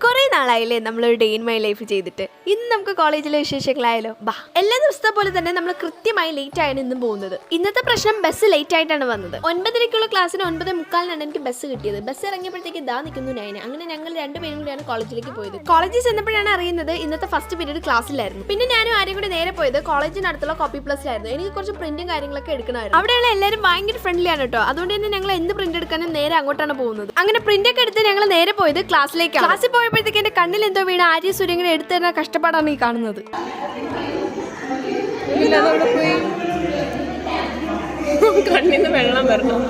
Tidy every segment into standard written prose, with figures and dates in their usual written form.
കുറെ നാളായില്ലേ നമ്മളൊരു day in my life ചെയ്തിട്ട്. ഇന്ന് നമുക്ക് കോളേജിലെ വിശേഷങ്ങളായാലോ. ബാ, എല്ലാ ദിവസത്തെ പോലെ തന്നെ നമ്മൾ കൃത്യമായി ലേറ്റ് ആയാണ് ഇന്നും പോകുന്നത്. ഇന്നത്തെ പ്രശ്നം ബസ് ലേറ്റ് ആയിട്ടാണ് വന്നത്. 9:30 ക്ലാസ്സിന് 9:45 എനിക്ക് ബസ് കിട്ടിയത്. ബസ് ഇറങ്ങിയപ്പോഴത്തേക്ക് ഇതാ നിൽക്കുന്നു 9. അങ്ങനെ ഞങ്ങൾ രണ്ടുപേരും കൂടിയാണ് കോളേജിലേക്ക് പോയത്. കോളേജിൽ ചെന്നപ്പോഴാണ് അറിയുന്നത് ഇന്നത്തെ ഫസ്റ്റ് പീരീഡ് ക്ലാസ്സിലായിരുന്നു. പിന്നെ ഞാനും ആരും കൂടി നേരെ പോയത് കോളേജിനടുത്തുള്ള കോപ്പി പ്ലസിലായിരുന്നു. എനിക്ക് കുറച്ച് പ്രിന്റും കാര്യങ്ങളൊക്കെ എടുക്കണമായിരുന്നു. അവിടെയുള്ള എല്ലാവരും ഭയങ്കര ഫ്രണ്ട്ലി ആണ് കേട്ടോ. അതുകൊണ്ട് തന്നെ ഞങ്ങൾ എന്ത് പ്രിന്റ് എടുക്കാനും നേരെ അങ്ങോട്ടാണ് പോകുന്നത്. അങ്ങനെ പ്രിന്റ് ഒക്കെ എടുത്ത് ഞങ്ങൾ നേരെ പോയത് ക്ലാസ്സിലേക്കാണ്. ക്ലാസ്സിൽ പോയപ്പോഴത്തേക്ക് എന്റെ കണ്ണിൽ എന്തോ വീണ് ആര്യ സൂര്യങ്ങനെ എടുത്തു തരുന്ന കഷ്ടപ്പാടാണ് ഈ കാണുന്നത്. കണ്ണിന്ന് വെള്ളം വരണം.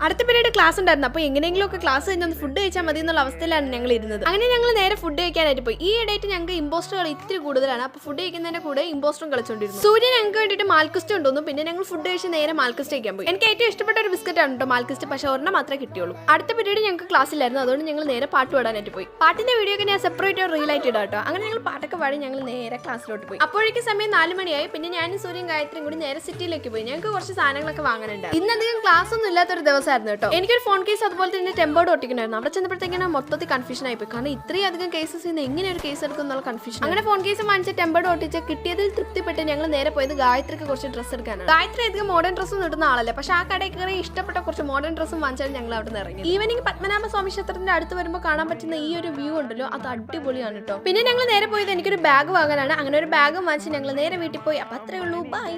അടുത്ത പീരീഡ് ക്ലാസ് ഉണ്ടായിരുന്നു. അപ്പോൾ എങ്ങനെയെങ്കിലും ഒക്കെ ക്ലാസ് കഴിഞ്ഞ് ഫുഡ് കഴിച്ചാൽ മതി എന്നുള്ള അവസ്ഥയിലാണ് ഞങ്ങൾ ഇരുന്നത്. അങ്ങനെ ഞങ്ങൾ നേരെ ഫുഡ് കഴിക്കാനായിട്ട് പോയി. ഈ ഇടയായിട്ട് ഞങ്ങൾക്ക് ഇമ്പോസ്റ്ററുകൾ ഇത്തിരി കൂടുതലാണ്. അപ്പോൾ ഫുഡ് കഴിക്കുന്നതിന്റെ കൂടെ ഇമ്പോസ്റ്ററും കളിച്ചോണ്ടിരുന്നു. സൂര്യൻ ഞങ്ങൾക്ക് വേണ്ടിയിട്ട് മാൽക്കിസ്റ്റ് ഉണ്ടോന്നു. പിന്നെ ഞങ്ങൾ ഫുഡ് കഴിച്ച് നേരെ മാൽക്കിസ്റ്റ് കഴിക്കാൻ പോയി. എനിക്ക് ഏറ്റവും ഇഷ്ടപ്പെട്ട ഒരു ബിസ്ക്കറ്റ് ആണ് കേട്ടോ മാൽക്കിസ്റ്റ്. പക്ഷേ ഒരെണ്ണം മാത്രമേ കിട്ടിയുള്ളൂ. അടുത്ത പീരീഡ് ഞങ്ങൾക്ക് ക്ലാസ്സിലായിരുന്നു. അതുകൊണ്ട് ഞങ്ങൾ നേരെ പാട്ട് പാടാനായിട്ട് പോയി. പാട്ടിന്റെ വീഡിയോ ഒക്കെ ഞാൻ സെപ്പറേറ്റ് ഒരു റീൽ ആയിട്ട് ഇടാം കേട്ടോ. അങ്ങനെ ഞങ്ങൾ പാട്ടൊക്കെ പാടി ഞങ്ങൾ നേരെ ക്ലാസ്സിലോട്ട് പോയി. അപ്പോഴേക്കും സമയം 4 മണിയായി. പിന്നെ ഞാനും സൂര്യൻ ഗായത്രിയും കൂടി നേരെ സിറ്റിയിലേക്ക് പോയി. ഞങ്ങൾക്ക് കുറച്ച് സാധനങ്ങളൊക്കെ വാങ്ങാനുണ്ട്. ഇന്നധികം ക്ലാസ് ഒന്നും ഇല്ലാത്തൊരു ദിവസമായിരുന്നു കേട്ടോ. എനിക്കൊരു ഫോൺ കേസ് അതുപോലെ തന്നെ ടെമ്പോർഡ് ഒട്ടിക്കണമായിരുന്നു. അവിടെ ചെന്നപ്പോഴത്തേക്കാണ് മൊത്തത്തിൽ കൺഫ്യൂഷൻ ആയിപ്പോയി. കാരണം ഇത്രയും അധികം കേസസ് എങ്ങനെ ഒരു കേസ് എടുക്കും എന്നുള്ള കൺഫ്യൂഷൻ. അങ്ങനെ ഫോൺ കേസ് വാങ്ങിച്ച് ടെമ്പോർഡ് ഒട്ടിച്ച് കിട്ടിയതിൽ തൃപ്തിപ്പെട്ട് ഞങ്ങൾ നേരെ പോയത് ഗായത്രിക്ക് കുറച്ച് ഡ്രസ്സ് എടുക്കാനാണ്. ഗായത്രി അധികം മോഡേൺ ഡ്രസ്സും ഇടുന്ന ആളല്ലേ. പക്ഷെ ആ കടയിൽ കയറി ഇഷ്ടപ്പെട്ട കുറച്ച് മോഡേൺ ഡ്രസ്സും വാങ്ങിച്ചാൽ ഞങ്ങൾ അവിടെ നിന്ന് ഇറങ്ങി. ഈവനിങ് പത്മനാഭ സ്വാമി ക്ഷേത്രത്തിന്റെ അടുത്ത് വരുമ്പോൾ കാണാൻ പറ്റുന്ന ഈ ഒരു വ്യൂ ഉണ്ടല്ലോ, അത് അടിപൊളിയാണ് കേട്ടോ. പിന്നെ ഞങ്ങൾ നേരെ പോയത് എനിക്കൊരു ബാഗ് വാങ്ങാനാണ്. അങ്ങനെ ഒരു ബാഗ് വാങ്ങിച്ച് ഞങ്ങൾ നേരെ വീട്ടിൽ പോയി. അപ്പൊ അത്രേ ഉള്ളൂ. ബൈ.